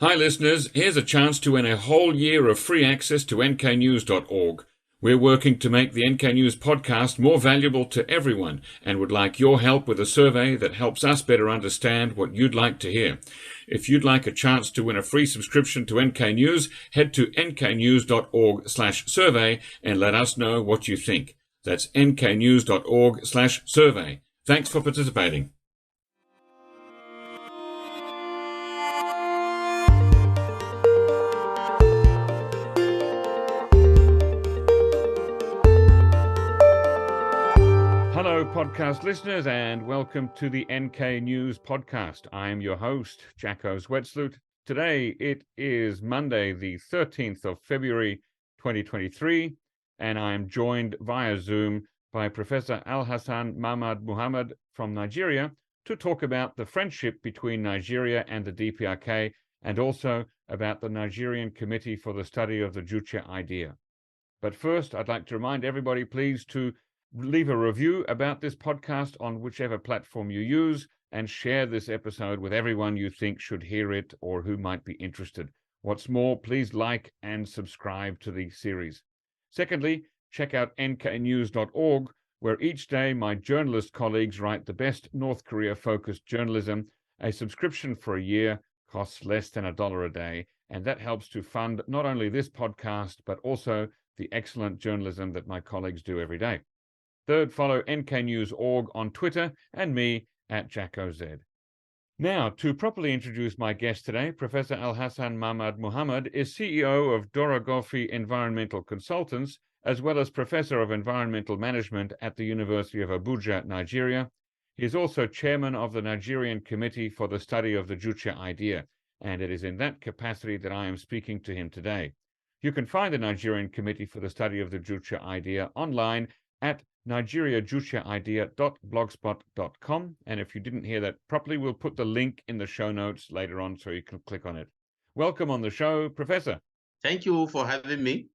Hi listeners, here's a chance to win a whole year of free access to nknews.org. We're working to make the NK News podcast more valuable to everyone and would like your help with a survey that helps us better understand what you'd like to hear. If you'd like a chance to win a free subscription to NK News, head to nknews.org/survey and let us know what you think. That's nknews.org/survey. Thanks for participating. Hello, podcast listeners, and welcome to the NK News podcast. I am your host, Jacko Zwetsloot. Today, it is Monday, the 13th of February, 2023, and I am joined via Zoom by Professor Alhassan Mamman Muhammad from Nigeria to talk about the friendship between Nigeria and the DPRK, and also about the Nigerian Committee for the Study of the Juche idea. But first, I'd like to remind everybody, please, to leave a review about this podcast on whichever platform you use and share this episode with everyone you think should hear it or who might be interested. What's more, please like and subscribe to the series. Secondly, check out nknews.org, where each day my journalist colleagues write the best North Korea-focused journalism. A subscription for a year costs less than $1 a day, and that helps to fund not only this podcast, but also the excellent journalism that my colleagues do every day. Third, follow nknews.org on Twitter and me at JackoZ. Now, to properly introduce my guest today, Professor Alhassan Mamman Muhammad is CEO of Dorogofi Environmental Consultants, as well as Professor of Environmental Management at the University of Abuja, Nigeria. He is also Chairman of the Nigerian Committee for the Study of the Juche idea, and it is in that capacity that I am speaking to him today. You can find the Nigerian Committee for the Study of the Juche idea online at nigeriajucheidea.blogspot.com, and if you didn't hear that properly, we'll put the link in the show notes later on so you can click on it. Welcome on the show, Professor. Thank you for having me.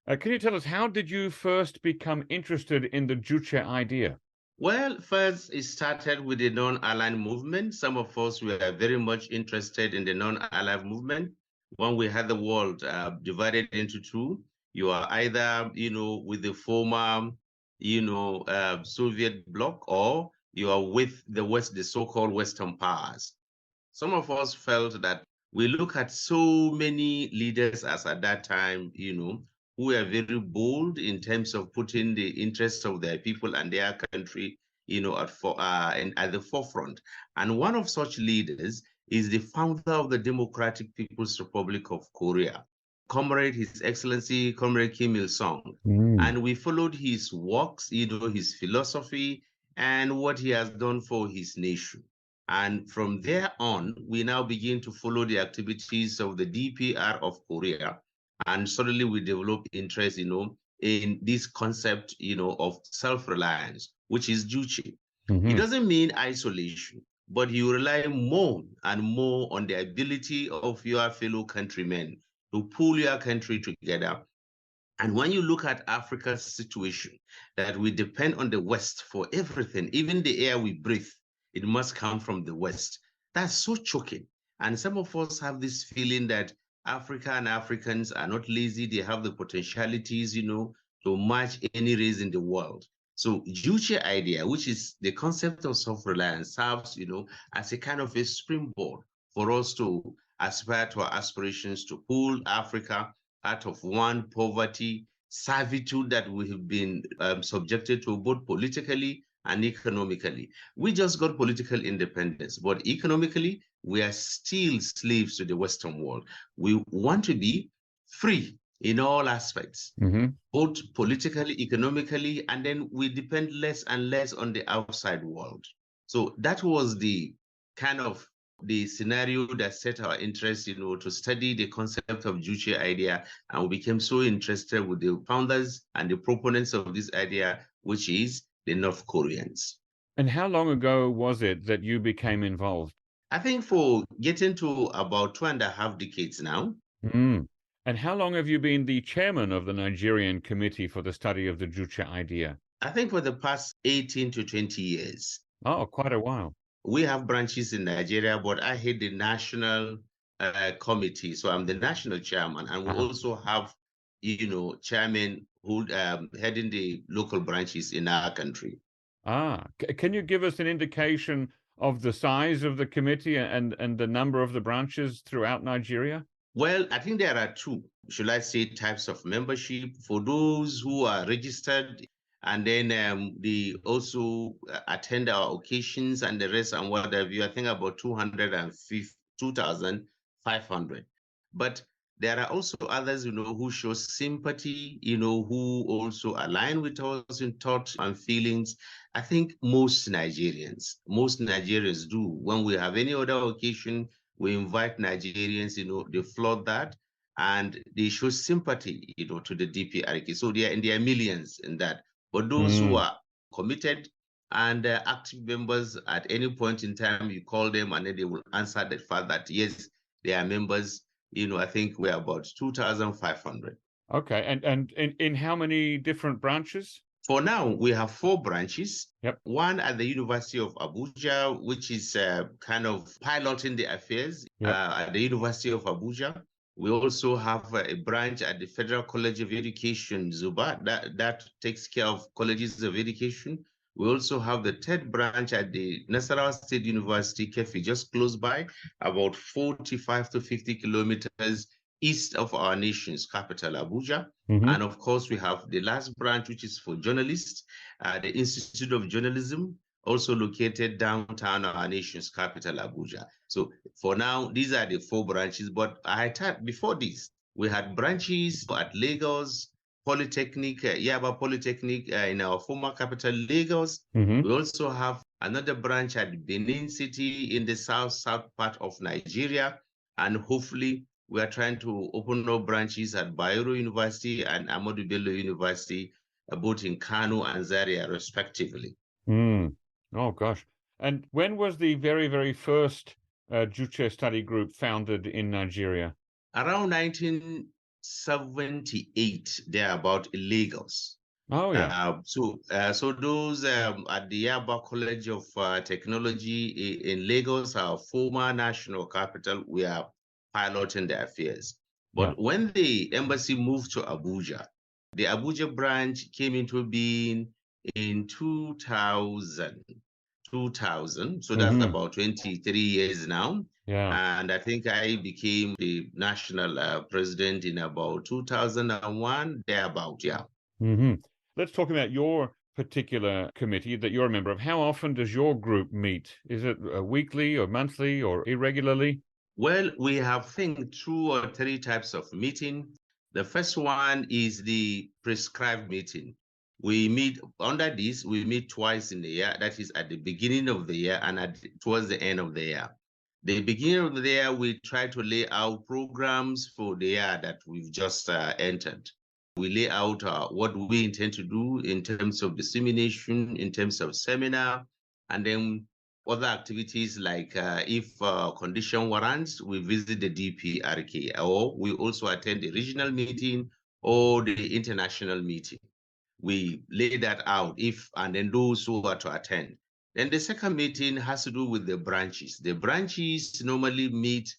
Can you tell us, how did you first become interested in the Juche idea? Well, first, it started with the non-aligned movement. Some of us were very much interested in the non-aligned movement. When we had the world divided into two, you are either, with the former, Soviet bloc, or you are with the West, the so-called Western powers. Some of us felt that we look at so many leaders as at that time, who were very bold in terms of putting the interests of their people and their country, at the forefront. And one of such leaders is the founder of the Democratic People's Republic of Korea, Comrade His Excellency, Comrade Kim Il-sung. And we followed his works, his philosophy, and what he has done for his nation. And from there on, we now begin to follow the activities of the DPR of Korea. And suddenly we develop interest, in this concept, of self-reliance, which is Juche. It doesn't mean isolation, but you rely more and more on the ability of your fellow countrymen to pull your country together. And when you look at Africa's situation, that we depend on the West for everything, even the air we breathe, it must come from the West. That's so choking. And some of us have this feeling that Africa and Africans are not lazy. They have the potentialities, to match any race in the world. So Juche idea, which is the concept of self-reliance, serves, as a kind of a springboard for us to aspire to our aspirations to pull Africa out of one poverty, servitude that we have been subjected to both politically and economically. We just got political independence, but economically, we are still slaves to the Western world. We want to be free in all aspects, both politically, economically, and then we depend less and less on the outside world. So that was the kind of the scenario that set our interest, to study the concept of Juche idea, and we became so interested with the founders and the proponents of this idea, which is the North Koreans. And how long ago was it that you became involved? I think for getting to about 2.5 decades now. And how long have you been the chairman of the Nigerian Committee for the Study of the Juche idea? I think for the past 18 to 20 years. Oh, quite a while. We have branches in Nigeria, but I head the national committee. So I'm the national chairman, and we also have, chairmen who heading the local branches in our country. Can you give us an indication of the size of the committee and the number of the branches throughout Nigeria? Well, I think there are two, should I say, types of membership. For those who are registered, and then they also attend our occasions and the rest and what have you, I think about 2,500. But there are also others, who show sympathy, who also align with us in thoughts and feelings. I think most Nigerians do. When we have any other occasion, we invite Nigerians, they flood that and they show sympathy, to the DPRK. So there are millions in that. But those who are committed and active members, at any point in time, you call them and then they will answer the fact that, yes, they are members. I think we're about 2,500. Okay. And in how many different branches? For now, we have 4 branches. Yep. One at the University of Abuja, which is kind of piloting the affairs at the University of Abuja. We also have a branch at the Federal College of Education, Zuba, that takes care of colleges of education. We also have the 3rd branch at the Nasarawa State University, Kefi, just close by, about 45 to 50 kilometers east of our nation's capital, Abuja. And of course, we have the last branch, which is for journalists, the Institute of Journalism, also located downtown our nation's capital, Abuja. So for now, these are the 4 branches. But before this, we had branches at Lagos Polytechnic, Yaba Polytechnic in our former capital, Lagos. We also have another branch at Benin City in the south part of Nigeria. And hopefully, we are trying to open up branches at Bayero University and Ahmadu Bello University, both in Kano and Zaria, respectively. Oh, gosh. And when was the very, very first Juche study group founded in Nigeria? Around 1978, thereabout in Lagos. Oh, yeah. So those at the Yaba College of Technology in Lagos, our former national capital, we are piloting the affairs. But when the embassy moved to Abuja, the Abuja branch came into being in 2000. So that's about 23 years now. And I think I became the national president in about 2001, thereabout, Let's talk about your particular committee that you're a member of. How often does your group meet? Is it weekly or monthly or irregularly? Well, we have, I think, 2 or 3 types of meeting. The first one is the prescribed meeting. We meet under this, we meet twice in the year. That is at the beginning of the year and towards the end of the year. The beginning of the year, we try to lay out programs for the year that we've just entered. We lay out what we intend to do in terms of dissemination, in terms of seminar, and then other activities like if condition warrants, we visit the DPRK, or we also attend the regional meeting or the international meeting. We lay that out and then those who are to attend. Then the second meeting has to do with the branches. The branches normally meet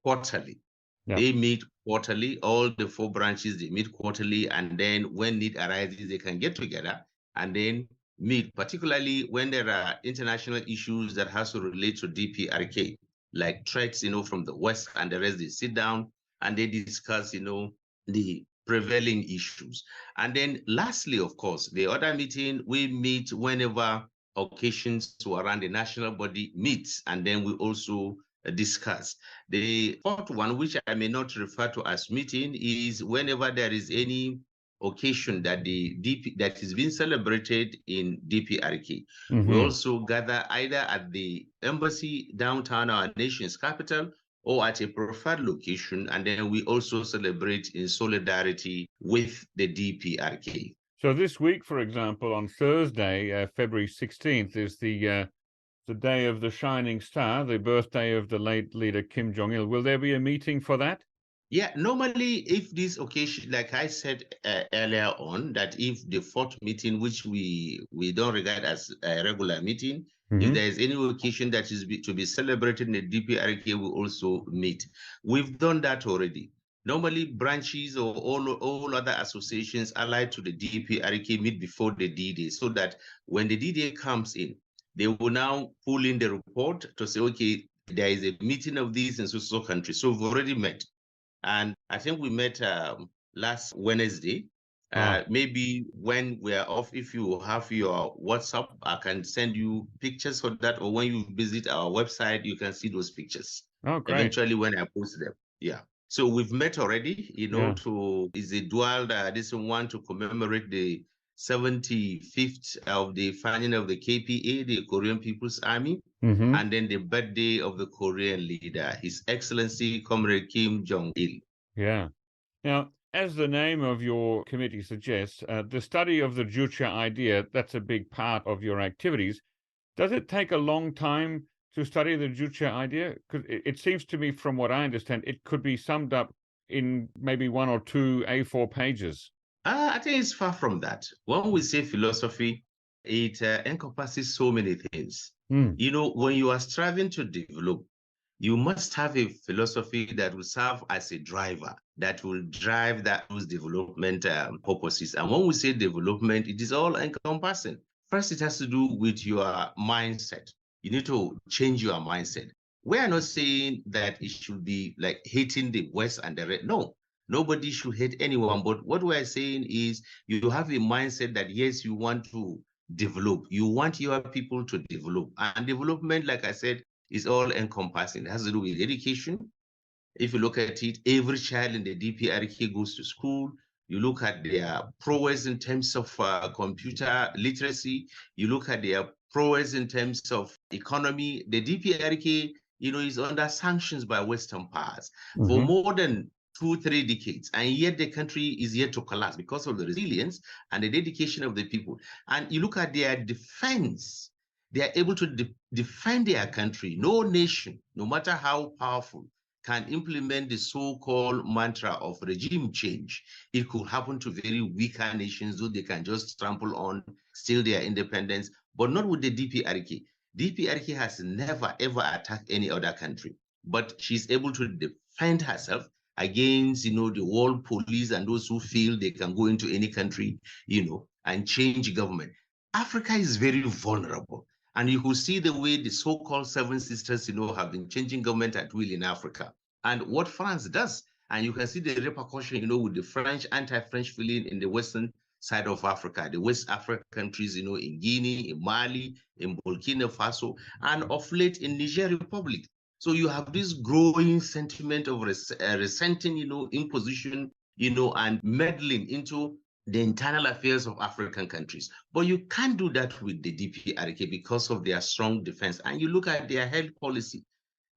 quarterly. They meet quarterly, all the 4 branches, they meet quarterly, and then when need arises, they can get together and then meet, particularly when there are international issues that has to relate to DPRK, like threats, from the West and the rest. They sit down and they discuss, the prevailing issues. And then lastly, of course, the other meeting, we meet whenever occasions around the national body meets, and then we also discuss. The 4th one, which I may not refer to as meeting, is whenever there is any occasion that that is being celebrated in DPRK. We also gather either at the embassy downtown our nation's capital or at a preferred location, and then we also celebrate in solidarity with the DPRK. So this week, for example, on Thursday, February 16th, is the day of the shining star, the birthday of the late leader Kim Jongun. Will there be a meeting for that? Yeah, normally if this occasion, like I said earlier on, that if the 4th meeting, which we don't regard as a regular meeting, If there is any occasion that is to be celebrated in the DPRK, we also meet. We've done that already. Normally, branches or all other associations allied to the DPRK meet before the D-Day, so that when the D-Day comes in, they will now pull in the report to say, okay, there is a meeting of these in so country. So we've already met. And I think we met last Wednesday. Maybe when we are off, if you have your WhatsApp, I can send you pictures for that. Or when you visit our website, you can see those pictures. Oh, great. Eventually, when I post them. Yeah. So we've met already, is a dual, this one to commemorate the 75th of the founding of the KPA, the Korean People's Army, and then the birthday of the Korean leader, His Excellency Comrade Kim Jong-il. Yeah. Now, as the name of your committee suggests, the study of the Juche idea, that's a big part of your activities. Does it take a long time to study the Juche idea? Because it seems to me, from what I understand, it could be summed up in maybe 1 or 2 A4 pages. I think it's far from that. When we say philosophy, it encompasses so many things. When you are striving to develop, you must have a philosophy that will serve as a driver, that will drive those development purposes. And when we say development, it is all encompassing. First, it has to do with your mindset. You need to change your mindset. We are not saying that it should be like hating the West and the rest. No, nobody should hate anyone. But what we are saying is you have a mindset that, yes, you want to develop. You want your people to develop. And development, like I said, is all encompassing. It has to do with education. If you look at it, every child in the DPRK goes to school. You look at their prowess in terms of computer literacy. You look at their prowess in terms of economy. The DPRK, is under sanctions by Western powers for more than 2-3 decades, and yet the country is yet to collapse because of the resilience and the dedication of the people. And you look at their defense. They are able to defend their country. No nation, no matter how powerful, can implement the so-called mantra of regime change. It could happen to very weaker nations, though they can just trample on, steal their independence, but not with the DPRK. DPRK has never, ever attacked any other country, but she's able to defend herself against, the world police and those who feel they can go into any country, and change government. Africa is very vulnerable. And you could see the way the so-called Seven Sisters, have been changing government at will in Africa. And what France does, and you can see the repercussion, with the French, anti-French feeling in the western side of Africa, the West African countries, in Guinea, in Mali, in Burkina Faso, and of late in Niger Republic. So you have this growing sentiment of resenting, imposition, and meddling into the internal affairs of African countries. But you can't do that with the DPRK because of their strong defense. And you look at their health policy.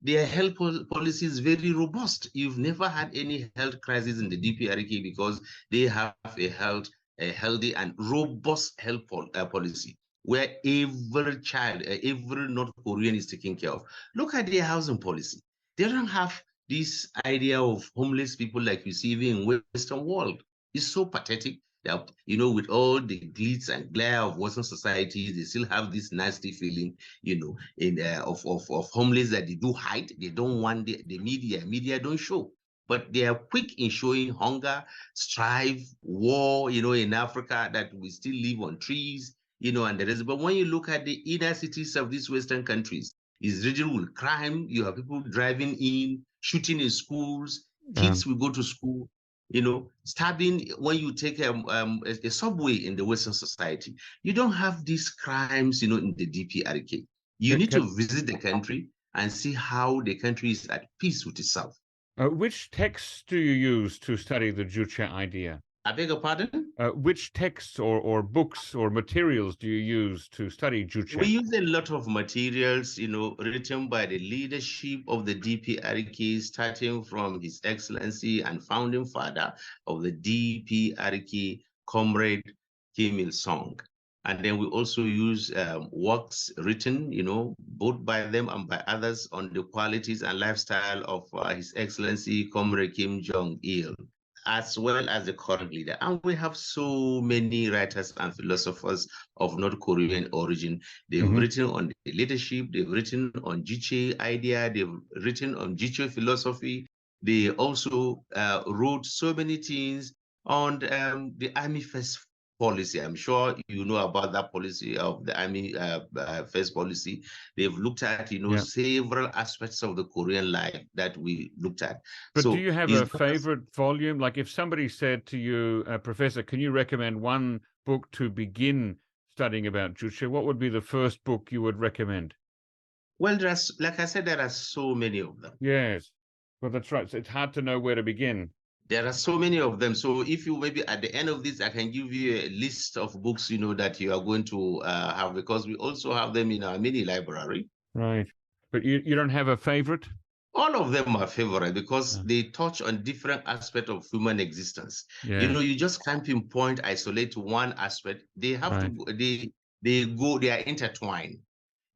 Their health policy is very robust. You've never had any health crisis in the DPRK because they have a healthy and robust health policy where every child, every North Korean is taken care of. Look at their housing policy. They don't have this idea of homeless people like you see even in Western world. It's so pathetic. That, with all the glitz and glare of Western societies, they still have this nasty feeling, of homeless that they do hide. They don't want the media don't show. But they are quick in showing hunger, strife, war, in Africa, that we still live on trees, and the rest. But when you look at the inner cities of these Western countries, it's riddled with crime. You have people driving in, shooting in schools, kids will go to school. Stabbing when you take a subway in the Western society. You don't have these crimes, in the DPRK. You need to visit the country and see how the country is at peace with itself. Which texts do you use to study the Juche idea? I beg your pardon? Which texts or books or materials do you use to study Juche? We use a lot of materials, written by the leadership of the DPRK, starting from His Excellency and founding father of the DPRK, Comrade Kim Il-sung. And then we also use works written, both by them and by others on the qualities and lifestyle of His Excellency Comrade Kim Jong-il. as well as the current leader. And we have so many writers and philosophers of North Korean origin. They've written on the leadership, they've written on Juche idea, they've written on Juche philosophy. They also wrote so many things on the Army First policy. I'm sure you know about that policy of the Army First policy. They've looked at, several aspects of the Korean life that we looked at. But so do you have a favorite volume? Like if somebody said to you, Professor, can you recommend one book to begin studying about Juche, what would be the first book you would recommend? Well, like I said, there are so many of them. Yes, well, that's right. So it's hard to know where to begin. There are so many of them. So if you maybe at the end of this, I can give you a list of books, that you are going to have, because we also have them in our mini library. Right. But you don't have a favorite? All of them are favorite because they touch on different aspects of human existence. Yeah. You just can't pinpoint, isolate one aspect. They have to, they are intertwined.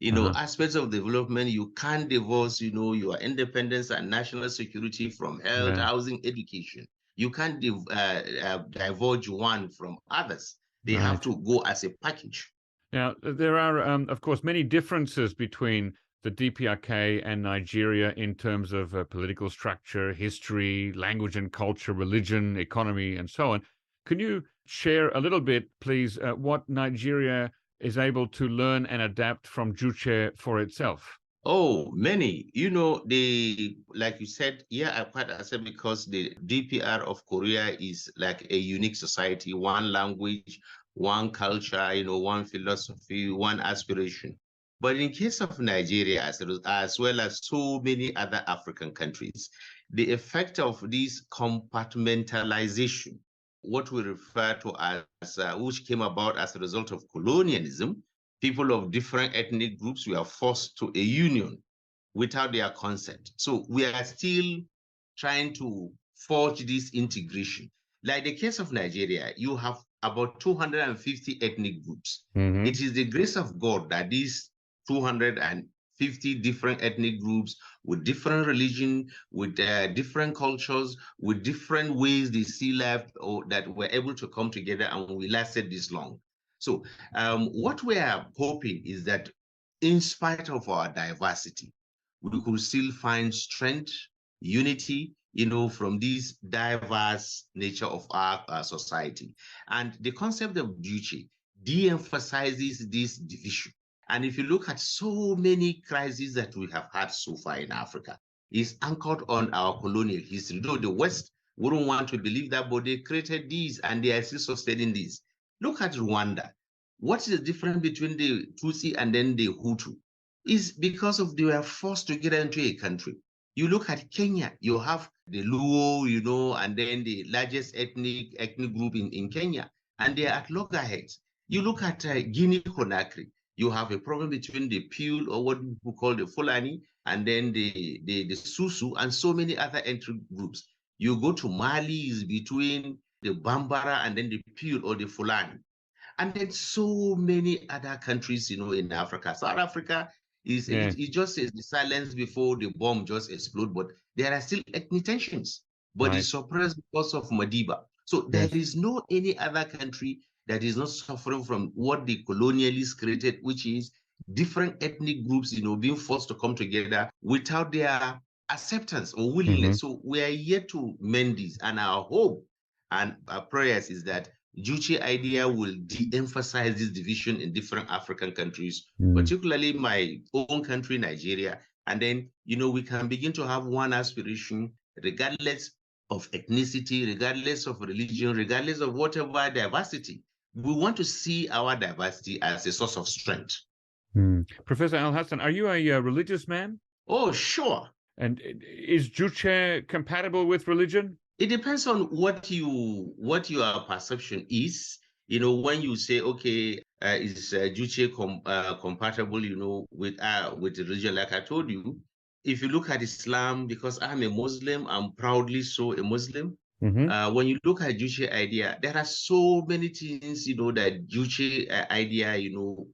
Aspects of development, you can't divorce, your independence and national security from health, housing, education. You can't divulge one from others. They have to go as a package. Now, there are, of course, many differences between the DPRK and Nigeria in terms of political structure, history, language and culture, religion, economy, and so on. Can you share a little bit, please, what Nigeria is able to learn and adapt from Juche for itself? Oh, many. Like you said, I said, because the DPR of Korea is like a unique society, one language, one culture, one philosophy, one aspiration. But in case of Nigeria, as well as so many other African countries, the effect of this compartmentalization, what we refer to as, which came about as a result of colonialism, people of different ethnic groups were forced to a union without their consent. So we are still trying to forge this integration. Like the case of Nigeria, you have about 250 ethnic groups. It is the grace of God that these 250 different ethnic groups with different religion, with different cultures, with different ways they see life, or that were able to come together, and we lasted this long. So what we are hoping is that in spite of our diversity, we could still find strength, unity, from this diverse nature of our society. And the concept of Juche de-emphasizes this division. And if you look at so many crises that we have had so far in Africa, is anchored on our colonial history. Though the West wouldn't want to believe that, but they created these and they are still sustaining these. Look at Rwanda. What is the difference between the Tutsi and then the Hutu? Is because of they were forced to get into a country. You look at Kenya, you have the Luo, and then the largest ethnic group in Kenya, and they are at loggerheads. You look at Guinea-Conakry, you have a problem between the Pule, or what we call the Fulani, and then the Susu, and so many other ethnic groups. You go to Mali, is between the Bambara and then the Pule or the Fulani. And then so many other countries, in Africa. South Africa is it just is the silence before the bomb just explode, but there are still ethnic tensions, but it's suppressed because of Madiba. So there is no any other country that is not suffering from what the colonialists created, which is different ethnic groups, being forced to come together without their acceptance or willingness. So we are yet to mend this, and our hope and our prayers is that Juche idea will de-emphasize this division in different African countries, particularly my own country, Nigeria. And then, we can begin to have one aspiration, regardless of ethnicity, regardless of religion, regardless of whatever diversity. We want to see our diversity as a source of strength. Professor Alhassan, are you a religious man? Oh, sure. And is Juche compatible with religion? It depends on what your perception is. When you say, okay, is Juche compatible, with religion? Like I told you, if you look at Islam, because I'm a Muslim, I'm proudly so a Muslim. When you look at Juche idea, there are so many things, that Juche idea,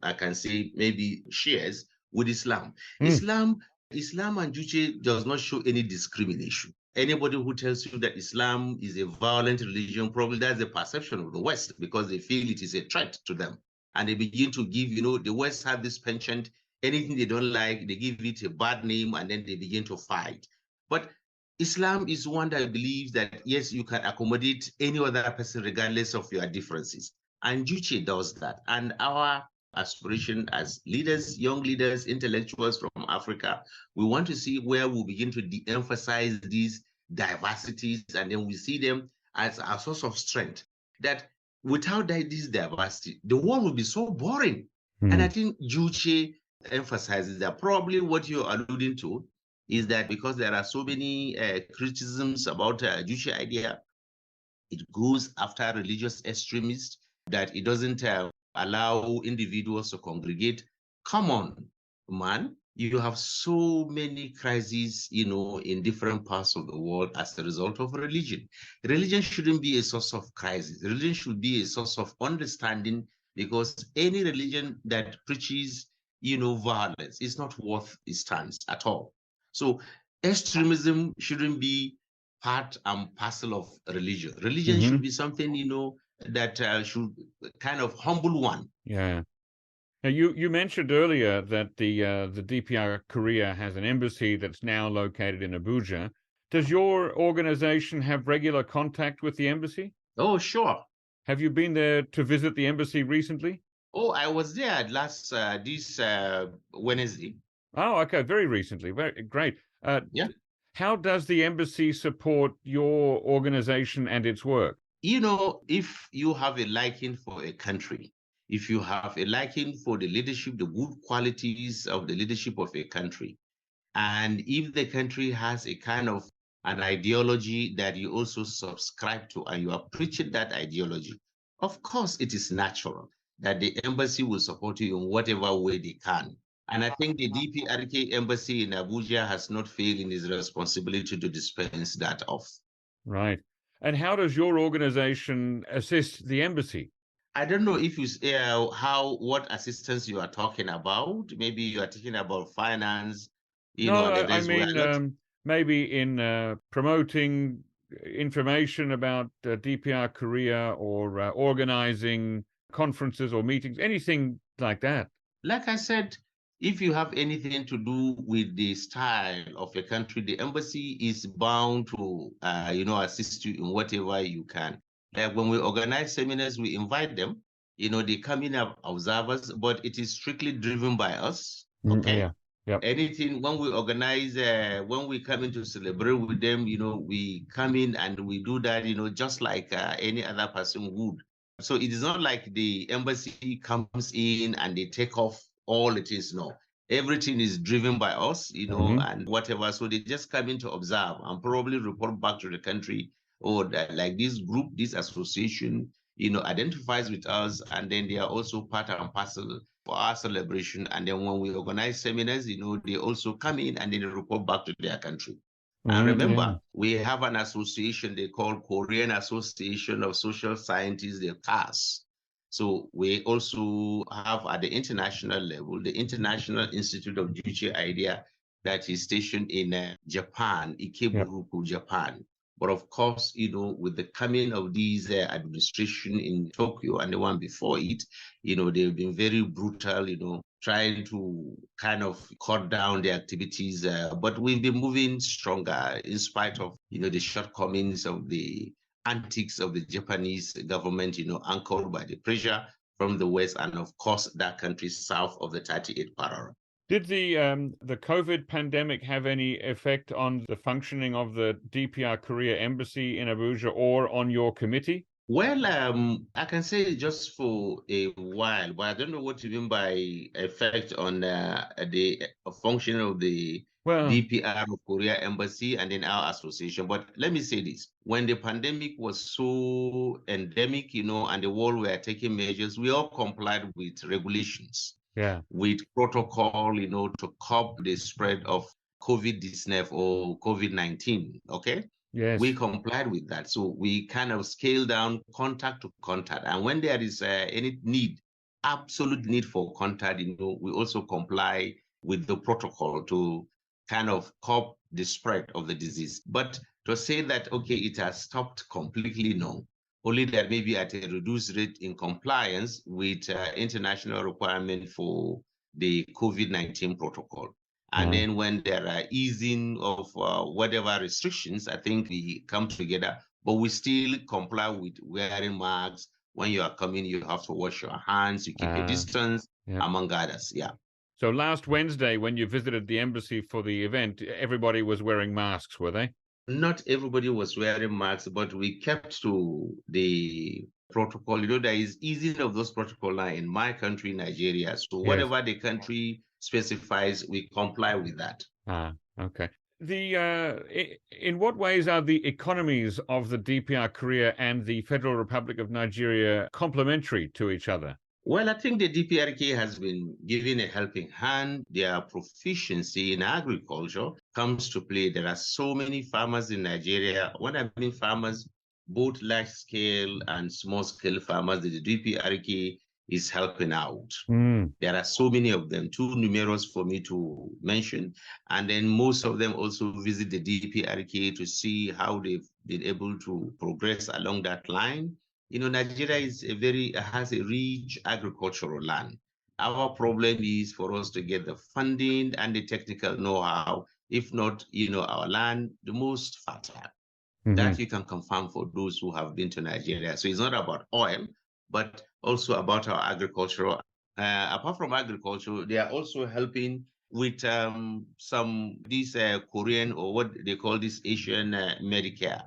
I can say maybe shares with Islam. Islam and Juche does not show any discrimination. anybody who tells you that Islam is a violent religion, probably that's the perception of the West, because they feel it is a threat to them. And they begin to give, the West have this penchant, anything they don't like, they give it a bad name, and then they begin to fight. But Islam is one that believes that, yes, you can accommodate any other person regardless of your differences. And Juche does that. And our aspiration as leaders, young leaders, intellectuals from Africa, we want to see where we begin to de-emphasize these diversities, and then we see them as a source of strength. That without this diversity, the world will be so boring. And I think Juche emphasizes that. Probably what you're alluding to is that because there are so many criticisms about Juche idea, it goes after religious extremists, that it doesn't allow individuals to congregate. Come on, man. You have so many crises, in different parts of the world as a result of religion. Religion shouldn't be a source of crisis. Religion should be a source of understanding, because any religion that preaches, violence is not worth its stance at all. So extremism shouldn't be part and parcel of religion. Religion should be something, that should kind of humble one. Yeah. Now, you mentioned earlier that the DPR Korea has an embassy that's now located in Abuja. Does your organization have regular contact with the embassy? Oh, sure. Have you been there to visit the embassy recently? Oh, I was there this Wednesday. Oh, okay, very recently. Very great. Yeah. How does the embassy support your organization and its work? If you have a liking for a country, if you have a liking for the leadership, the good qualities of the leadership of a country, and if the country has a kind of an ideology that you also subscribe to and you are preaching that ideology, of course, it is natural that the embassy will support you in whatever way they can. And I think the DPRK embassy in Abuja has not failed in its responsibility to dispense that off. Right. And how does your organization assist the embassy? I don't know if you what assistance you are talking about. Maybe you are talking about finance, No, and the I rest. mean, maybe in promoting information about DPR Korea, or organizing conferences or meetings, anything like that. Like I said, if you have anything to do with the style of a country, the embassy is bound to, assist you in whatever you can. Like when we organize seminars, we invite them. They come in as observers, but it is strictly driven by us. Okay. Yeah. Yep. Anything when we organize, when we come in to celebrate with them, we come in and we do that, just like any other person would. So it is not like the embassy comes in and they take off all it is. No, everything is driven by us, and whatever. So they just come in to observe and probably report back to the country, or that, like, this group, this association, identifies with us, and then they are also part and parcel for our celebration. And then when we organize seminars, they also come in and then they report back to their country. And remember, we have an association they call Korean Association of Social Scientists, the CAS. So we also have at the international level, the International Institute of Juche Idea, that is stationed in Japan, Ikeburuku, Japan. But of course, with the coming of these administration in Tokyo and the one before it, they've been very brutal, trying to kind of cut down the activities. But we've been moving stronger in spite of, the shortcomings of the antics of the Japanese government, anchored by the pressure from the West and, of course, that country south of the 38th parallel. Did the COVID pandemic have any effect on the functioning of the DPR Korea embassy in Abuja or on your committee? Well, I can say just for a while, but I don't know what you mean by effect on the function of the DPR of Korea embassy and then our association. But let me say this: when the pandemic was so endemic, and the world were taking measures, we all complied with regulations. Yeah. With protocol, to curb the spread of COVID-19 or COVID-19, okay? Yes. We complied with that. So we kind of scale down contact to contact. And when there is any need, absolute need for contact, we also comply with the protocol to kind of curb the spread of the disease. But To say that, okay, it has stopped completely, no. Only that maybe at a reduced rate in compliance with international requirement for the COVID-19 protocol. And then when there are easing of whatever restrictions, I think we come together, but we still comply with wearing masks. When you are coming, you have to wash your hands, you keep your distance, among others. Yeah. So last Wednesday, when you visited the embassy for the event, everybody was wearing masks, were they? Not everybody was wearing masks, but we kept to the protocol. You know, there is easing of those protocol now in my country, Nigeria. So whatever the country specifies, we comply with that. Okay. In what ways are the economies of the DPRK and the Federal Republic of Nigeria complementary to each other? Well, I think the DPRK has been given a helping hand. Their proficiency in agriculture comes to play. There are so many farmers in Nigeria. When I mean farmers, both large-scale and small-scale farmers, the DPRK is helping out. There are so many of them, too numerous for me to mention. And then most of them also visit the DPRK to see how they've been able to progress along that line. You know, Nigeria has a rich agricultural land. Our problem is for us to get the funding and the technical know-how. If not, you know, our land, the most fertile. That you can confirm for those who have been to Nigeria. So it's not about oil, but also about our agricultural. Apart from agriculture, they are also helping with these Korean, or what they call this Asian Medicare.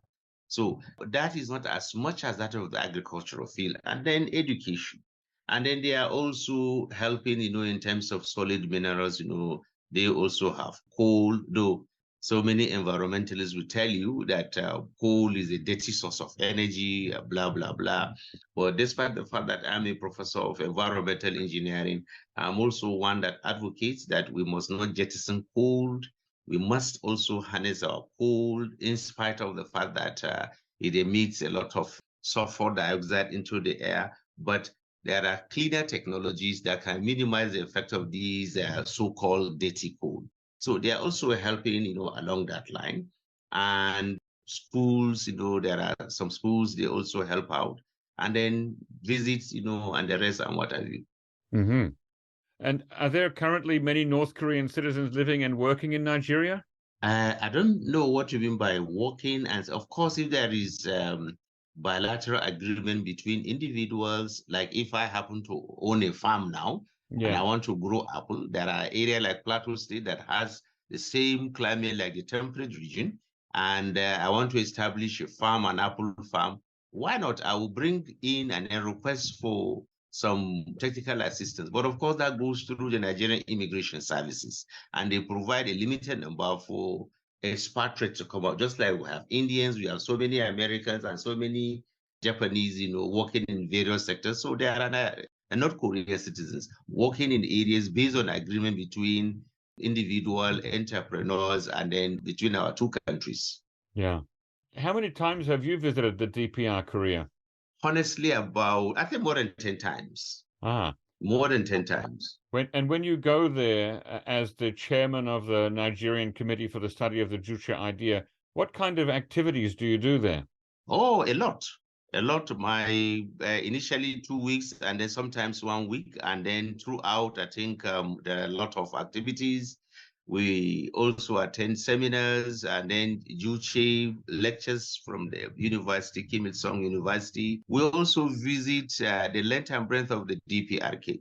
So that is not as much as that of the agricultural field. And then education. And then they are also helping, you know, in terms of solid minerals, you know, they also have coal, though so many environmentalists will tell you that coal is a dirty source of energy, blah, blah, blah. But despite the fact that I'm a professor of environmental engineering, I'm also one that advocates that we must not jettison coal. We must also harness our coal in spite of the fact that it emits a lot of sulfur dioxide into the air. But there are cleaner technologies that can minimize the effect of these so-called dirty coal. So they are also helping, you know, along that line. And schools, you know, there are some schools, they also help out. And then visits, you know, and the rest and what have you. And are there currently many North Korean citizens living and working in Nigeria? I don't know what you mean by working. And of course, if there is bilateral agreement between individuals, like if I happen to own a farm now, and I want to grow apple, there are areas like Plateau State that has the same climate like the temperate region, and I want to establish a farm, an apple farm. Why not? I will bring in and then request for some technical assistance. But of course, that goes through the Nigerian Immigration Services, and they provide a limited number for expatriates to come out. Just like we have Indians, we have so many Americans and so many Japanese, you know, working in various sectors. So they are North Korean citizens working in areas based on agreement between individual entrepreneurs and then between our two countries. Yeah. How many times have you visited the DPRK? Honestly, I think more than 10 times. More than 10 times. When you go there as the chairman of the Nigerian Committee for the Study of the Juche idea, what kind of activities do you do there? Oh, a lot. A lot. Initially 2 weeks and then sometimes 1 week. And then throughout, I think there are a lot of activities. We also attend seminars and then Juche lectures from the university, Kim Il-sung University. We also visit the length and breadth of the DPRK.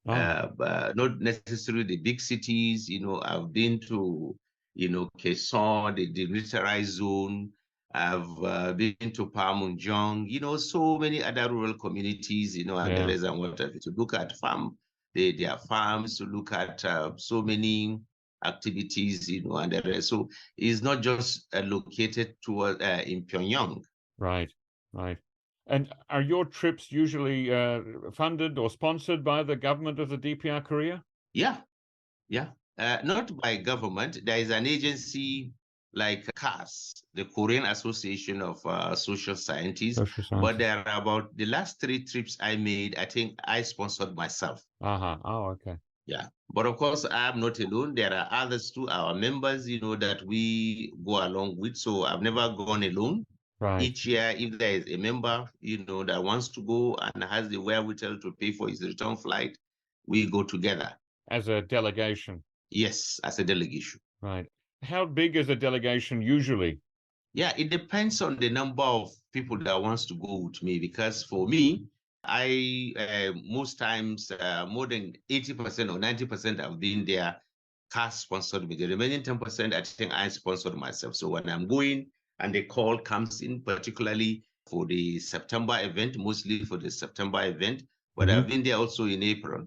But not necessarily the big cities. You know, I've been to, you know, Quezon, the demilitarized zone. I've been to Pamunjong, you know, so many other rural communities, you know, and the rest and whatever. To look at their farms, to look at so many activities, you know, and the rest. So it's not just located toward in Pyongyang. Right. And are your trips usually funded or sponsored by the government of the DPRK? Yeah. Not by government. There is an agency like CAS, the Korean Association of Social Scientists. But there are about the last 3 trips I made, I think I sponsored myself. Oh, okay. Yeah. But of course, I'm not alone. There are others too, our members, that we go along with. So I've never gone alone. Right. Each year, if there is a member, that wants to go and has the wherewithal to pay for his return flight, we go together. As a delegation? Yes, as a delegation. Right. How big is a delegation usually? Yeah, it depends on the number of people that wants to go with me, because for me, I most times more than 80% or 90% have been there cash sponsored me. The remaining 10%, I think I sponsored myself. So when I'm going and the call comes in, particularly for the September event, mostly for the September event, but I've been there also in April.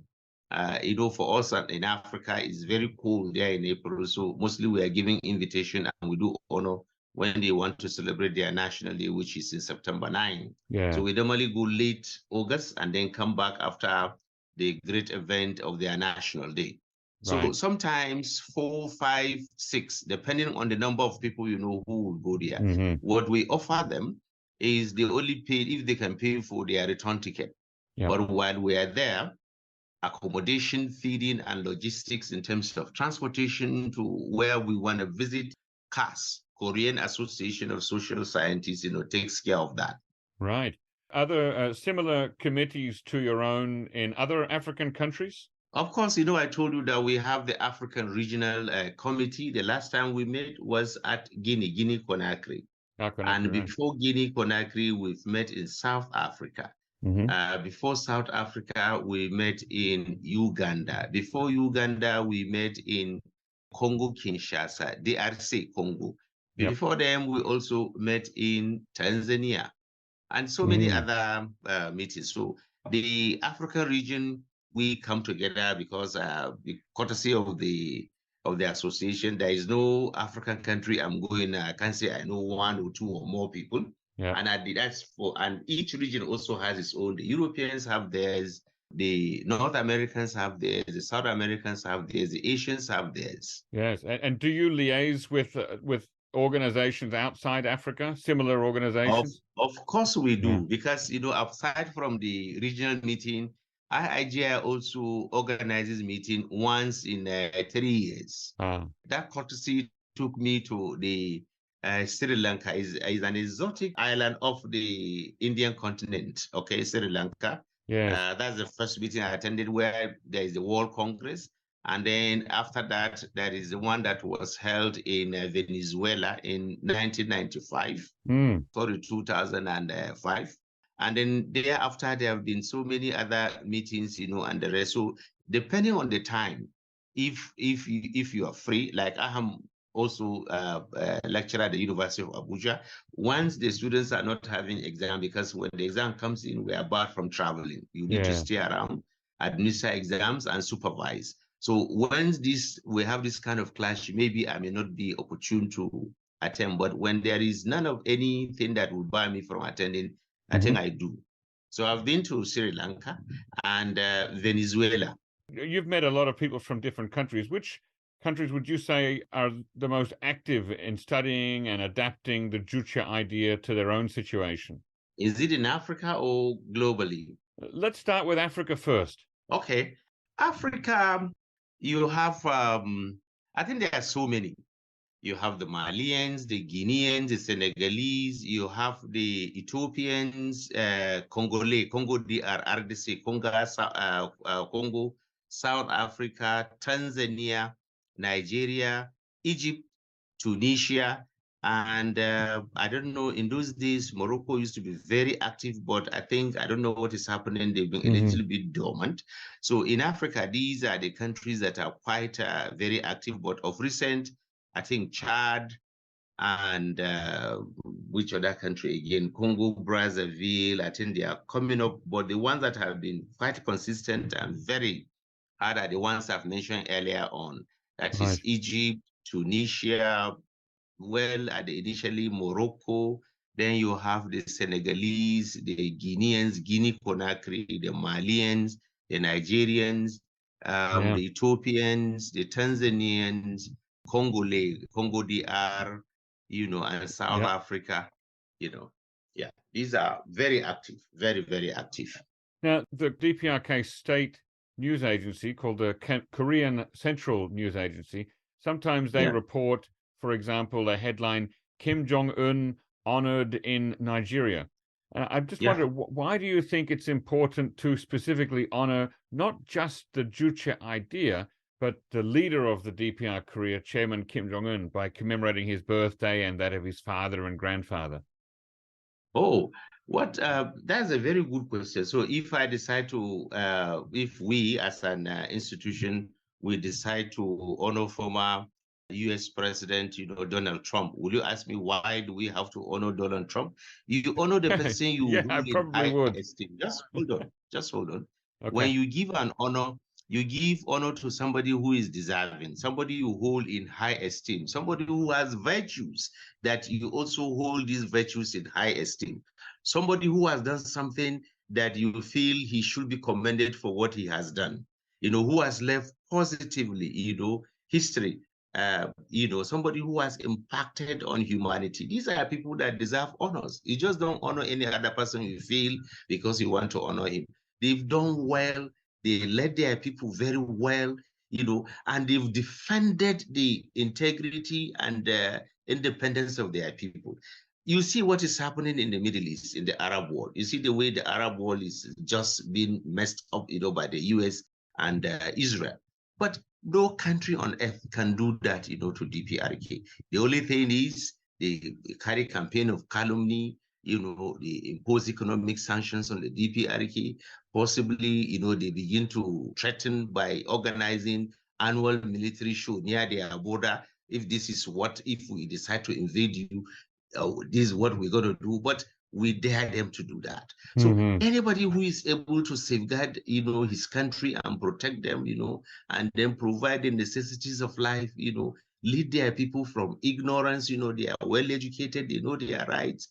For us in Africa, it's very cold there in April. So mostly we are giving invitation and we do honor when they want to celebrate their National Day, which is in September 9. Yeah. So we normally go late August and then come back after the great event of their National Day. So sometimes 4, 5, 6, depending on the number of people who will go there. What we offer them is they only pay if they can pay for their return ticket. Yep. But while we are there, accommodation, feeding, and logistics in terms of transportation to where we want to visit, CAS, Korean Association of Social Scientists, takes care of that. Right. Other similar committees to your own in other African countries? Of course, I told you that we have the African Regional Committee. The last time we met was at Guinea-Conakry. And before Guinea-Conakry, we've met in South Africa. Before South Africa, we met in Uganda. Before Uganda, we met in Congo-Kinshasa, DRC, Congo. Before them, we also met in Tanzania and so many other meetings. So the African region, we come together because the courtesy of the association, there is no African country I'm going. I can't say I know 1 or 2 or more people. Yeah. And each region also has its own. The Europeans have theirs, the North Americans have theirs, the South Americans have theirs, the Asians have theirs. Yes, and do you liaise with organizations outside Africa, similar organizations? Of course we do, because aside from the regional meeting, IIGI also organizes meeting once in 3 years. That courtesy took me to the Sri Lanka. Is an exotic island of the Indian continent. Okay, Sri Lanka. Yes. That's the first meeting I attended where there is the World Congress. And then after that, there is the one that was held in Venezuela in 1995, sorry, 2005. And then thereafter, there have been so many other meetings, and the rest. So depending on the time, if you are free, like I am also a lecturer at the University of Abuja, once the students are not having exam, because when the exam comes in, we are barred from traveling. You need to stay around, administer exams, and supervise. So once we have this kind of clash, maybe I may not be opportune to attend, but when there is none of anything that would bar me from attending, I think I do. So I've been to Sri Lanka and Venezuela. You've met a lot of people from different countries. Which countries would you say are the most active in studying and adapting the Juche idea to their own situation? Is it in Africa or globally? Let's start with Africa first. Okay. Africa, you have, I think there are so many. You have the Malians, the Guineans, the Senegalese, you have the Ethiopians, Congolese, Congo DR, RDC, Congo, South Africa, Tanzania, Nigeria, Egypt, Tunisia, and I don't know, in those days, Morocco used to be very active, but I don't know what is happening. They've been a little bit dormant. So in Africa, these are the countries that are quite very active, but of recent, I think Chad and which other country again? Congo, Brazzaville, I think they are coming up, but the ones that have been quite consistent and very hard are the ones I've mentioned earlier on. That is Egypt, Tunisia, initially Morocco, then you have the Senegalese, the Guineans, Guinea-Conakry, the Malians, the Nigerians, the Ethiopians, the Tanzanians, Congo DR, and South Africa, these are very active, very, very active. Now, the DPRK state news agency called the Korean Central News Agency. Sometimes they Yeah. report, for example, a headline, Kim Jong-un honored in Nigeria. I just Yeah. wonder, why do you think it's important to specifically honor not just the Juche idea, but the leader of the DPR Korea, Chairman Kim Jong-un, by commemorating his birthday and that of his father and grandfather? Oh, that's a very good question. So if I decide to, if we as an institution, we decide to honor former US President, Donald Trump, will you ask me why do we have to honor Donald Trump? You honor the person you Yeah, I hold in probably high would. esteem. Just hold on. Just hold on. When Okay. you give an honor, you give honor to somebody who is deserving, somebody you hold in high esteem, somebody who has virtues that you also hold these virtues in high esteem, somebody who has done something that you feel he should be commended for what he has done, who has left positively, history, somebody who has impacted on humanity. These are people that deserve honors. You just don't honor any other person you feel because you want to honor him. They've done well. They led their people very well, and they've defended the integrity and independence of their people. You see what is happening in the Middle East, in the Arab world. You see the way the Arab world is just being messed up, by the US and Israel. But no country on earth can do that, to DPRK. The only thing is they carry campaign of calumny, they impose economic sanctions on the DPRK. Possibly, they begin to threaten by organizing annual military show near their border. If we decide to invade you, this is what we're going to do. But we dare them to do that. So anybody who is able to safeguard, his country and protect them, and then provide the necessities of life, lead their people from ignorance, they are well educated, they know their rights,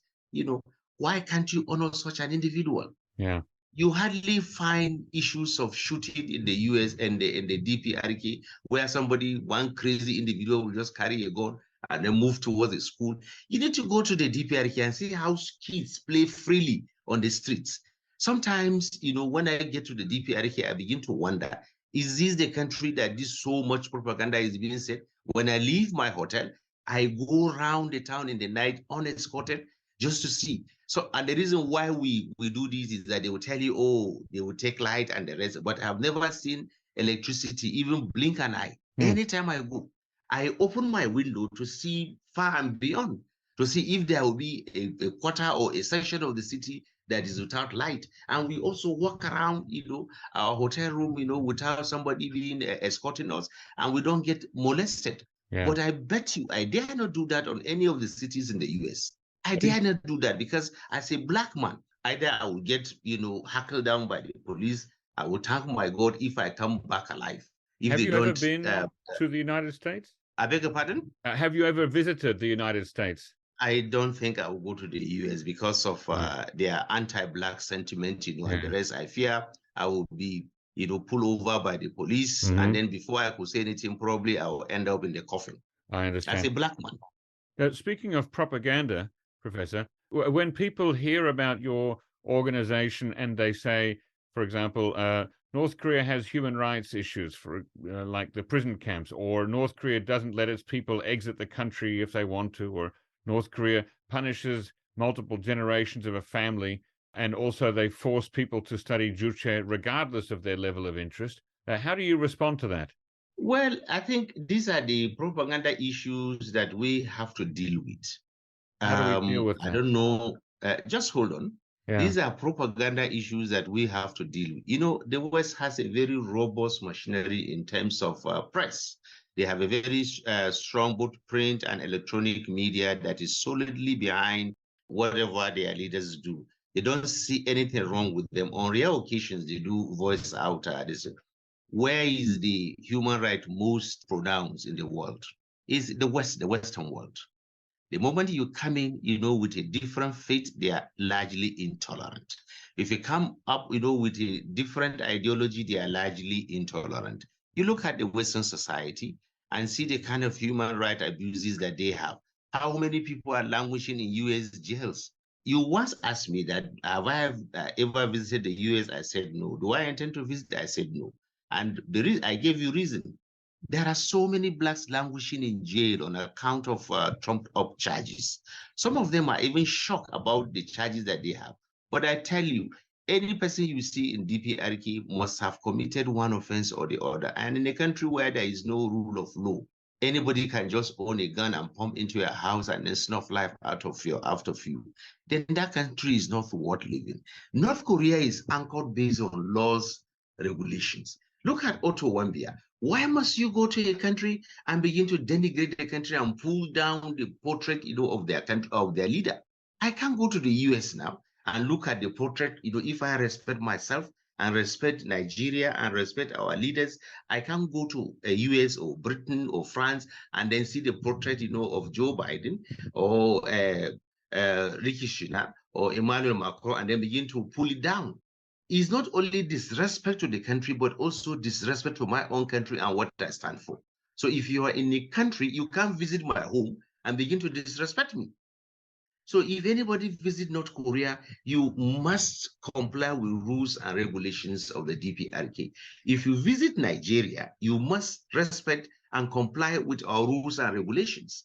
why can't you honor such an individual? Yeah. You hardly find issues of shooting in the US and the DPRK where one crazy individual will just carry a gun and then move towards a school. You need to go to the DPRK and see how kids play freely on the streets. Sometimes, when I get to the DPRK, I begin to wonder, is this the country that this so much propaganda is being said? When I leave my hotel, I go around the town in the night unescorted just to see. So, and the reason why we do this is that they will tell you, oh, they will take light and the rest, but I've never seen electricity even blink an eye. Anytime I go, I open my window to see far and beyond, to see if there will be a quarter or a section of the city that is without light. And we also walk around, our hotel room, without somebody being escorting us, and we don't get molested. Yeah. But I bet you, I dare not do that on any of the cities in the US. I dare not do that because as a black man, either I will get, hackled down by the police. I will thank my God if I come back alive. If Have they you ever don't, been to the United States? I beg your pardon? Have you ever visited the United States? I don't think I will go to the US because of their anti-black sentiment, and the rest. I fear I will be, pulled over by the police. And then before I could say anything, probably I will end up in the coffin. I understand. As a black man. Speaking of propaganda, Professor, when people hear about your organization and they say, for example, North Korea has human rights issues for like the prison camps, or North Korea doesn't let its people exit the country if they want to, or North Korea punishes multiple generations of a family, and also they force people to study Juche regardless of their level of interest. How do you respond to that? Well, I think these are the propaganda issues that we have to deal with. How do we deal with that? I don't know. Just hold on. Yeah. These are propaganda issues that we have to deal with. The West has a very robust machinery in terms of press. They have a very strong both print and electronic media that is solidly behind whatever their leaders do. They don't see anything wrong with them. On rare occasions, they do voice out this. Where is the human right most pronounced in the world? Is the Western world. The moment you come in, with a different faith, they are largely intolerant. If you come up, with a different ideology, they are largely intolerant. You look at the Western society and see the kind of human rights abuses that they have. How many people are languishing in US jails? You once asked me that, have I ever visited the US? I said no. Do I intend to visit? I said no. And I gave you reason. There are so many blacks languishing in jail on account of trumped-up charges. Some of them are even shocked about the charges that they have. But I tell you, any person you see in DPRK must have committed one offense or the other. And in a country where there is no rule of law, anybody can just own a gun and pump into your house and then snuff life out of you. Then that country is not worth living. North Korea is anchored based on laws, regulations. Look at Otto Wambia. Why must you go to a country and begin to denigrate the country and pull down the portrait, of their country, of their leader? I can't go to the US now and look at the portrait, if I respect myself and respect Nigeria and respect our leaders, I can't go to a US or Britain or France and then see the portrait, of Joe Biden or Rishi Sunak or Emmanuel Macron and then begin to pull it down. It's not only disrespect to the country, but also disrespect to my own country and what I stand for. So if you are in a country, you can't visit my home and begin to disrespect me. So if anybody visits North Korea, you must comply with rules and regulations of the DPRK. If you visit Nigeria, you must respect and comply with our rules and regulations.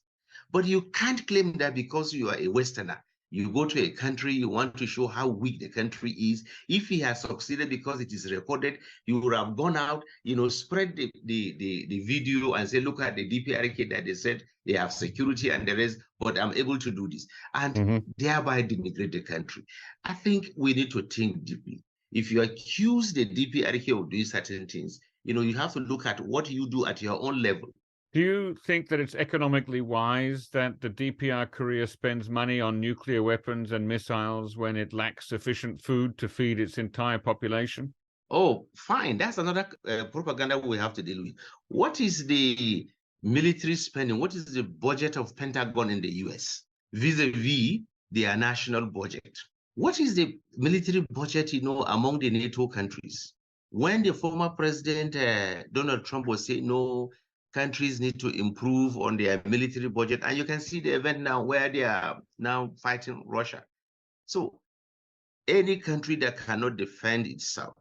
But you can't claim that because you are a Westerner, you go to a country, you want to show how weak the country is. If he has succeeded because it is recorded, you would have gone out, spread the video and say, look at the DPRK that they said they have security and the rest, but I'm able to do this. And thereby denigrate the country. I think we need to think deeply. If you accuse the DPRK of doing certain things, you have to look at what you do at your own level. Do you think that it's economically wise that the DPR Korea spends money on nuclear weapons and missiles when it lacks sufficient food to feed its entire population? Oh, fine. That's another propaganda we have to deal with. What is the military spending? What is the budget of Pentagon in the US vis-a-vis their national budget? What is the military budget, among the NATO countries? When the former president, Donald Trump, was saying, no, countries need to improve on their military budget. And you can see the event now where they are now fighting Russia. So any country that cannot defend itself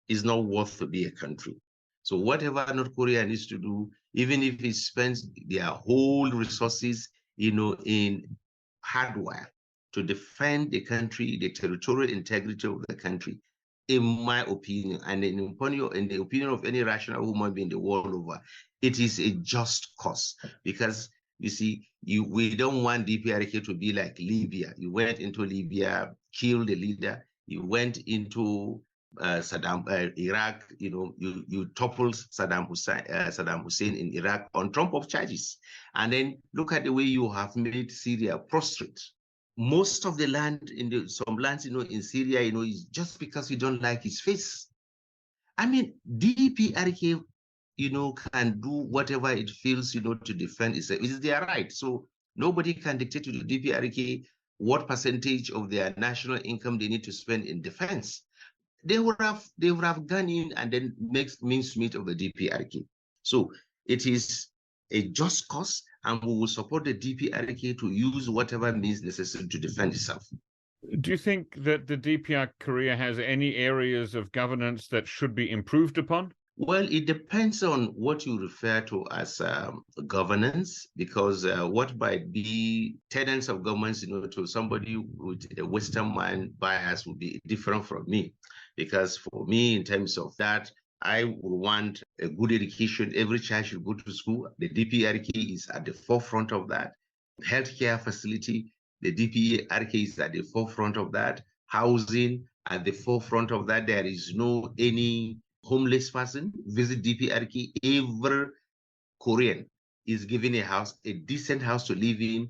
is not worth to be a country. So whatever North Korea needs to do, even if it spends their whole resources, in hardware to defend the country, the territorial integrity of the country, in my opinion, and in the opinion of any rational human being the world over, it is a just cause. Because you see, we don't want DPRK to be like Libya. You went into Libya, killed the leader. You went into Iraq, you toppled Saddam Hussein in Iraq on trumped-up charges. And then look at the way you have made Syria prostrate. Most of the land some lands, in Syria, is just because you don't like his face. I mean, DPRK, can do whatever it feels, to defend itself. It is their right. So nobody can dictate to the DPRK what percentage of their national income they need to spend in defense. They would have gone in and then makes mincemeat of the DPRK. So it is a just cause, and we will support the DPRK to use whatever means necessary to defend itself. Do you think that the DPR Korea has any areas of governance that should be improved upon? Well, it depends on what you refer to as governance, because what might be tenets of governments, to somebody with a Western mind bias would be different from me. Because for me, in terms of that, I would want a good education. Every child should go to school. The DPRK is at the forefront of that. Healthcare facility, the DPRK is at the forefront of that. Housing, at the forefront of that. There is no any homeless person visit DPRK. Every Korean is given a house, a decent house to live in.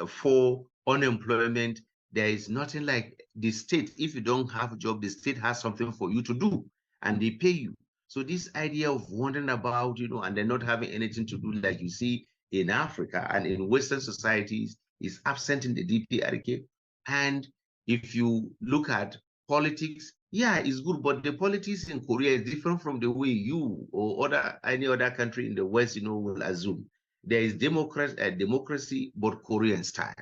For unemployment, there is nothing like the state. If you don't have a job, the state has something for you to do and they pay you. So this idea of wandering about, and then not having anything to do, like you see in Africa and in Western societies, is absent in the DPRK. And if you look at politics, yeah, it's good, but the politics in Korea is different from the way you or any other country in the West, will assume. There is democracy, but Korean style.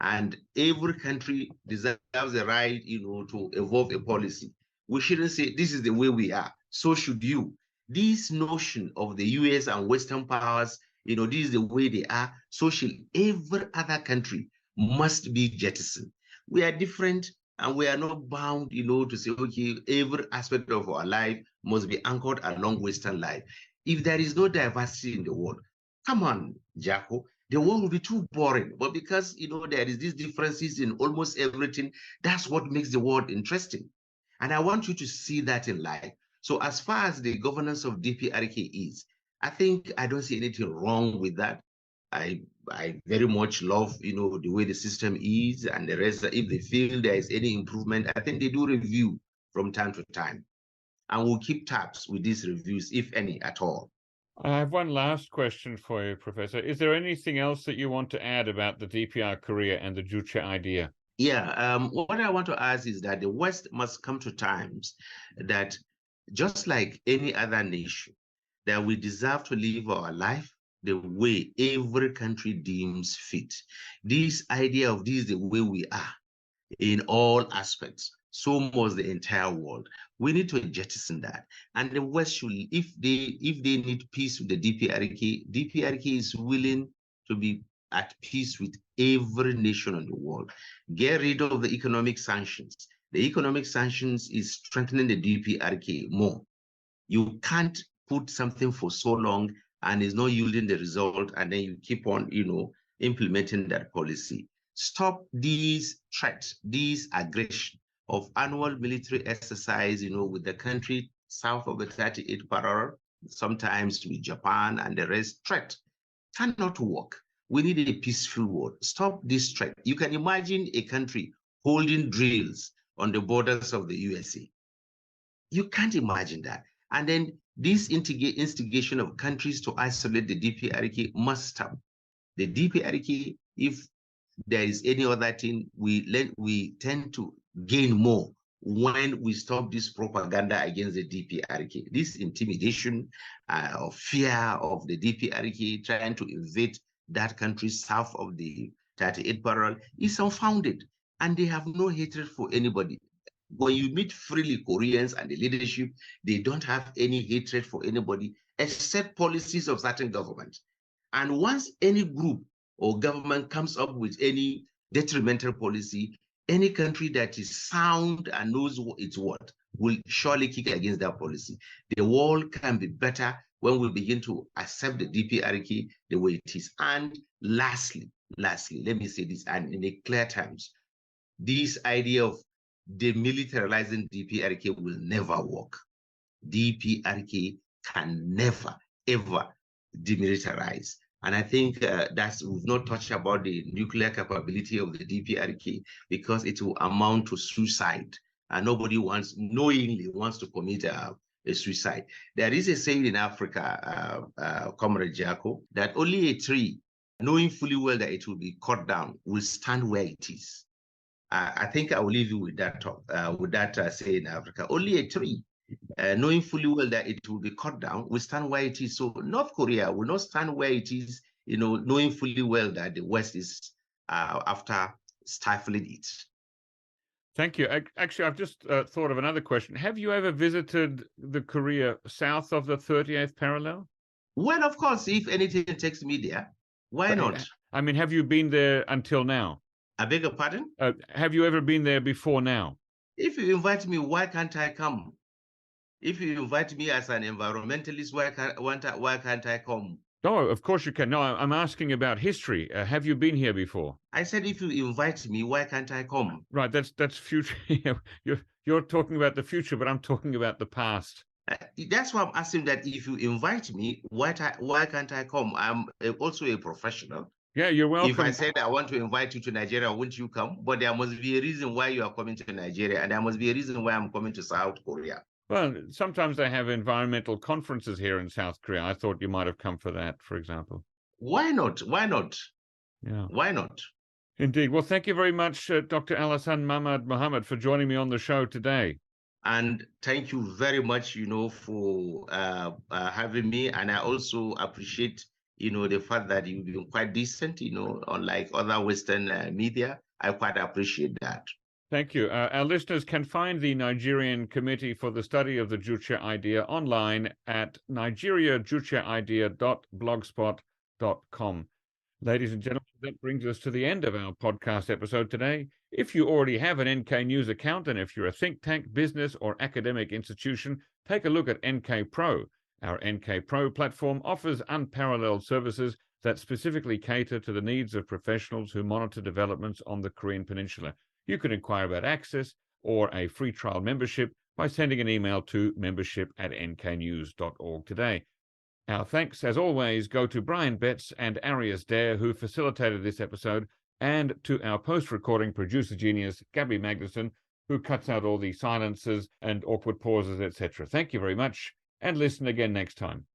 And every country deserves the right, to evolve a policy. We shouldn't say this is the way we are, so should you. this notion of the US and Western powers, this is the way they are socially. Every other country must be jettisoned. We are different, and we are not bound, to say, okay, every aspect of our life must be anchored along Western life. If there is no diversity in the world, come on, Jacko, the world will be too boring. But because, there is these differences in almost everything, that's what makes the world interesting. And I want you to see that in life. So as far as the governance of DPRK is, I don't see anything wrong with that. I very much love, the way the system is, and the rest. If they feel there is any improvement, I think they do review from time to time, and we'll keep tabs with these reviews, if any at all. I have one last question for you, Professor. Is there anything else that you want to add about the DPR Korea and the Juche idea? Yeah, what I want to ask is that the West must come to terms that, just like any other nation, that we deserve to live our life the way every country deems fit. This idea of this is the way we are in all aspects, so must the entire world. We need to jettison that. And the West should, if they need peace with the DPRK is willing to be at peace with every nation in the world. Get rid of the economic sanctions. The economic sanctions is strengthening the DPRK more. You can't put something for so long and it's not yielding the result, and then you keep on, implementing that policy. Stop these threats, these aggression of annual military exercise, with the country south of the 38th parallel, sometimes with Japan and the rest. Threat cannot work. We need a peaceful world. Stop this threat. You can imagine a country holding drills on the borders of the USA. You can't imagine that. And then this instigation of countries to isolate the DPRK must stop. The DPRK, if there is any other thing, we tend to gain more when we stop this propaganda against the DPRK. This intimidation or fear of the DPRK trying to invade that country south of the 38th parallel is unfounded, and they have no hatred for anybody. When you meet freely Koreans and the leadership, they don't have any hatred for anybody except policies of certain governments. And once any group or government comes up with any detrimental policy, any country that is sound and knows what it's what will surely kick against that policy. The world can be better when we begin to accept the DPRK the way it is. And lastly, let me say this, and in a clear terms, this idea of demilitarizing DPRK will never work. DPRK can never, ever demilitarize. And I think we've not touched about the nuclear capability of the DPRK, because it will amount to suicide. And nobody knowingly wants to commit a suicide. There is a saying in Africa, Comrade Jaco, that only a tree, knowing fully well that it will be cut down, will stand where it is. I think I will leave you with that say in Africa. Only a tree, knowing fully well that it will be cut down, will stand where it is. So North Korea will not stand where it is, knowing fully well that the West is after stifling it. Thank you. Actually, I've just thought of another question. Have you ever visited the Korea south of the 38th parallel? Well, of course, if anything takes me there, why not? I mean, have you been there until now? I beg your pardon? Have you ever been there before now? If you invite me, why can't I come? If you invite me as an environmentalist, why can't I come? No, of course you can. No, I'm asking about history. Have you been here before? I said, if you invite me, why can't I come? Right, that's future. You're talking about the future, but I'm talking about the past. That's why I'm asking that if you invite me, why can't I come? I'm also a professional. Yeah, you're welcome. If I said I want to invite you to Nigeria, won't you come? But there must be a reason why you are coming to Nigeria, and there must be a reason why I'm coming to South Korea. Well, sometimes they have environmental conferences here in South Korea. I thought you might have come for that, for example. Why not? Why not? Yeah. Why not? Indeed. Well, thank you very much, Dr. Alhassan Mamman Muhammad, for joining me on the show today. And thank you very much, for having me. And I also appreciate, the fact that you've been quite decent, unlike other Western media. I quite appreciate that. Thank you. Our listeners can find the Nigerian Committee for the Study of the Juche Idea online at nigeriajucheidea.blogspot.com. Ladies and gentlemen, that brings us to the end of our podcast episode today. If you already have an NK News account, and if you're a think tank, business, or academic institution, take a look at NK Pro. Our NK Pro platform offers unparalleled services that specifically cater to the needs of professionals who monitor developments on the Korean Peninsula. You can inquire about access or a free trial membership by sending an email to membership@nknews.org today. Our thanks, as always, go to Brian Betts and Arias Dare, who facilitated this episode, and to our post-recording producer genius, Gabby Magnuson, who cuts out all the silences and awkward pauses, etc. Thank you very much, and listen again next time.